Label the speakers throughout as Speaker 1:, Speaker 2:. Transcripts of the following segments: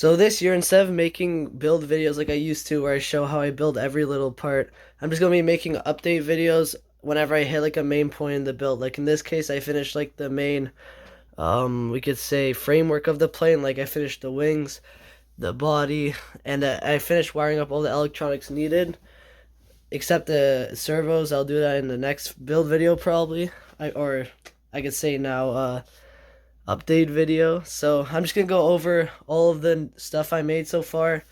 Speaker 1: So this year, instead of making build videos like I used to, where I show how I build every little part, I'm just gonna be making update videos whenever I hit like a main point in the build. Like in this case, I finished like the main, we could say framework of the plane. Like I finished the wings, the body, and I finished wiring up all the electronics needed, except the servos. I'll do that in the next build video probably. Or I could say now, update video. So I'm just gonna go over all of the stuff I made so far,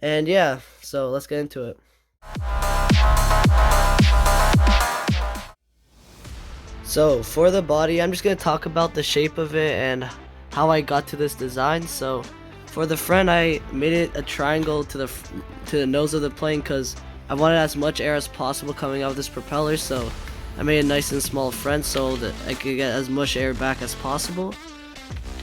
Speaker 1: and yeah, so let's get into it. So for the body, I'm just gonna talk about the shape of it and how I got to this design. So for the front, I made it a triangle to the nose of the plane because I wanted as much air as possible coming out of this propeller. So I made a nice and small front so that I could get as much air back as possible.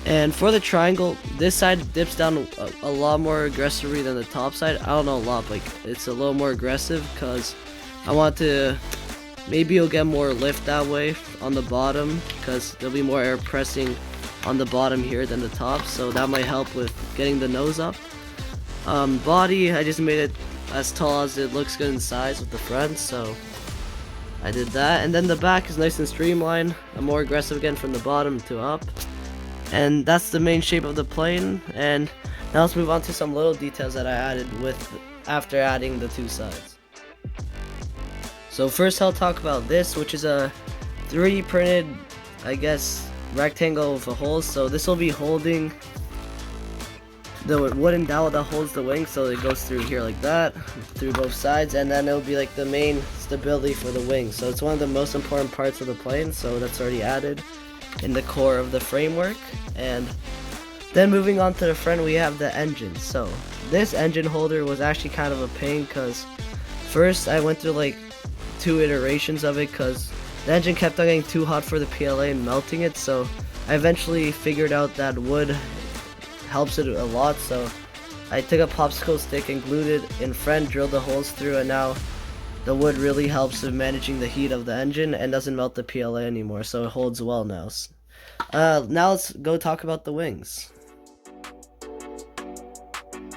Speaker 1: And for the triangle, this side dips down a lot more aggressively than the top side. I don't know, a lot, like it's a little more aggressive because I want to, maybe you'll get more lift that way on the bottom because there'll be more air pressing on the bottom here than the top, so that might help with getting the nose up. Body, I just made it as tall as it looks good in size with the front, so I did that. And then the back is nice and streamlined. I'm more aggressive again from the bottom to up. And that's the main shape of the plane. And now let's move on to some little details that I added after adding the two sides. So first I'll talk about this, which is a 3D printed, I guess, rectangle with a hole. So this will be holding the wooden dowel that holds the wing, so it goes through here like that, through both sides, and then it'll be like the main stability for the wing. So it's one of the most important parts of the plane, so that's already added in the core of the framework. And then moving on to the front, we have the engine. So this engine holder was actually kind of a pain because first I went through like 2 iterations of it because the engine kept on getting too hot for the PLA and melting it. So I eventually figured out that wood helps it a lot, so I took a popsicle stick and glued it in front, drilled the holes through, and now the wood really helps with managing the heat of the engine and doesn't melt the PLA anymore, so it holds well now. Now let's go talk about the wings.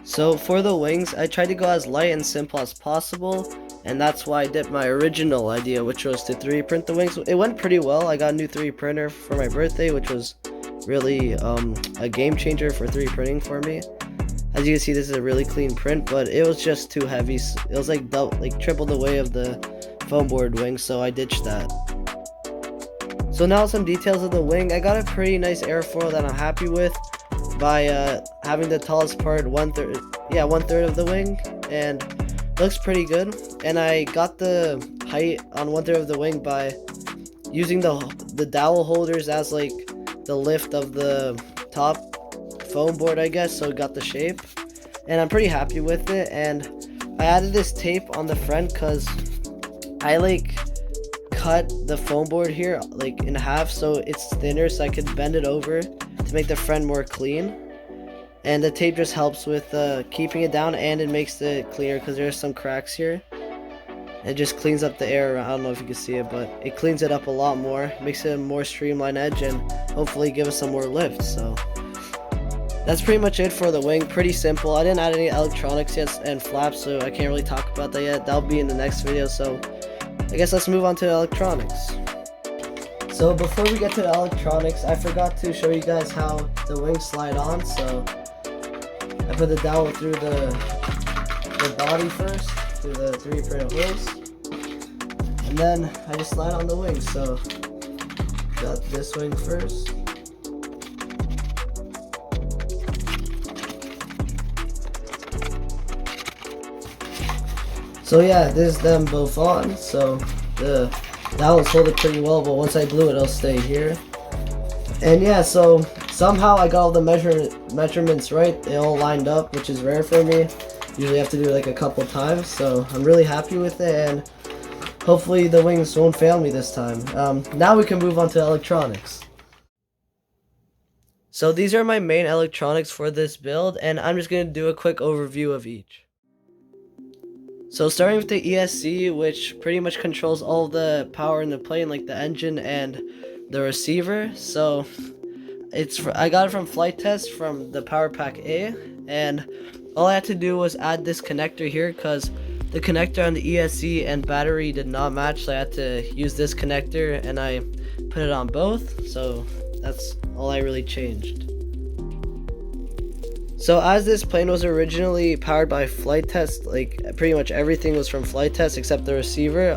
Speaker 1: So for the wings, I tried to go as light and simple as possible, and that's why I did my original idea, which was to 3D print the wings. It went pretty well. I got a new 3D printer for my birthday, which was really a game changer for 3D printing for me. As you can see, this is a really clean print, but it was just too heavy. It was like triple the weight of the foam board wing, so I ditched that. So now some details of the wing. I got a pretty nice airfoil that I'm happy with by having the tallest part one third of the wing, and looks pretty good. And I got the height on 1/3 of the wing by using the dowel holders as like the lift of the top foam board, I guess, so it got the shape, and I'm pretty happy with it. And I added this tape on the front because I like cut the foam board here like in half so it's thinner, so I could bend it over to make the front more clean, and the tape just helps with keeping it down, and it makes it cleaner because there's some cracks here. It just cleans up the air. I don't know if you can see it, but it cleans it up a lot more, makes it a more streamlined edge, and hopefully give us some more lift. So that's pretty much it for the wing. Pretty simple. I didn't add any electronics yet and flaps, so I can't really talk about that yet. That'll be in the next video, so I guess let's move on to the electronics. So before we get to the electronics, I forgot to show you guys how the wings slide on. So I put the dowel through the body first, through the 3D printed holes, and then I just slide on the wings. So got this wing first. So yeah, this is them both on. So the dowels hold it pretty well, but once I glue it, it'll stay here. And yeah, so somehow I got all the measurements right. They all lined up, which is rare for me. Usually have to do it like a couple times, so I'm really happy with it, and hopefully the wings won't fail me this time. Now we can move on to electronics. So these are my main electronics for this build, and I'm just going to do a quick overview of each. So starting with the ESC, which pretty much controls all the power in the plane, like the engine and the receiver. So I got it from Flight Test from the Power Pack A, and all I had to do was add this connector here because the connector on the ESC and battery did not match, so I had to use this connector and I put it on both. So that's all I really changed. So as this plane was originally powered by flight test, like pretty much everything was from flight test except the receiver.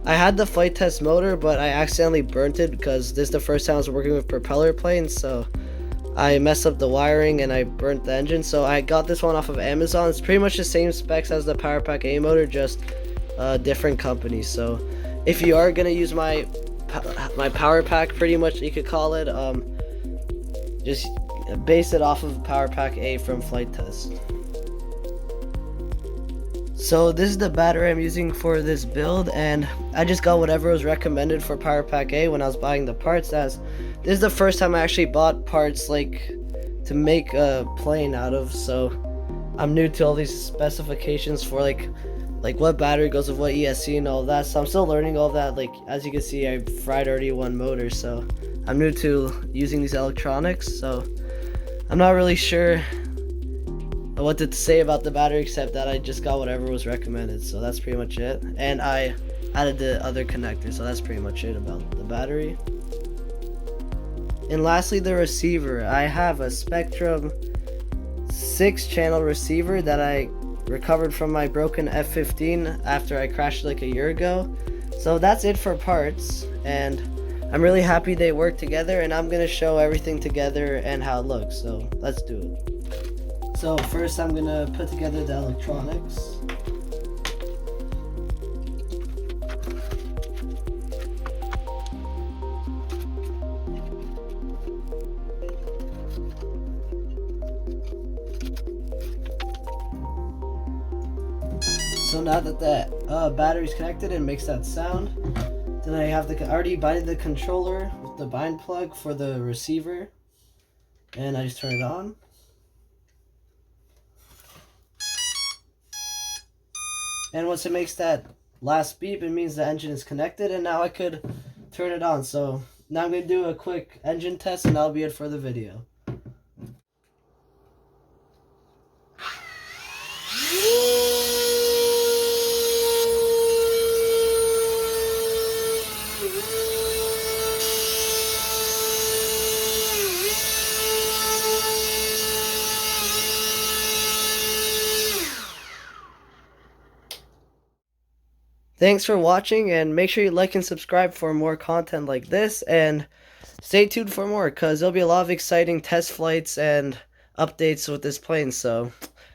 Speaker 1: I had the flight test motor, but I accidentally burnt it because this is the first time I was working with propeller planes, so I messed up the wiring and I burnt the engine. So I got this one off of Amazon. It's pretty much the same specs as the PowerPack A motor, just different company. So if you are gonna use my PowerPack, pretty much you could call it, just base it off of PowerPack A from flight test. So this is the battery I'm using for this build, and I just got whatever was recommended for PowerPack A when I was buying the parts, as this is the first time I actually bought parts like to make a plane out of, so I'm new to all these specifications for like what battery goes with what ESC and all that, so I'm still learning all that. Like as you can see, I fried already one motor, so I'm new to using these electronics, so I'm not really sure what to say about the battery except that I just got whatever was recommended, so that's pretty much it. And I added the other connector, so that's pretty much it about the battery. And lastly, the receiver. I have a Spectrum 6-channel receiver that I recovered from my broken F-15 after I crashed like a year ago. So that's it for parts, and I'm really happy they work together, and I'm gonna show everything together and how it looks, so let's do it. So first I'm gonna put together the electronics. So now that the battery's connected and makes that sound, then I have I already binded the controller with the bind plug for the receiver, and I just turn it on. And once it makes that last beep, it means the engine is connected, and now I could turn it on. So now I'm going to do a quick engine test, and that'll be it for the video. Thanks for watching, and make sure you like and subscribe for more content like this, and stay tuned for more because there'll be a lot of exciting test flights and updates with this plane. So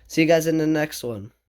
Speaker 1: see you guys in the next one.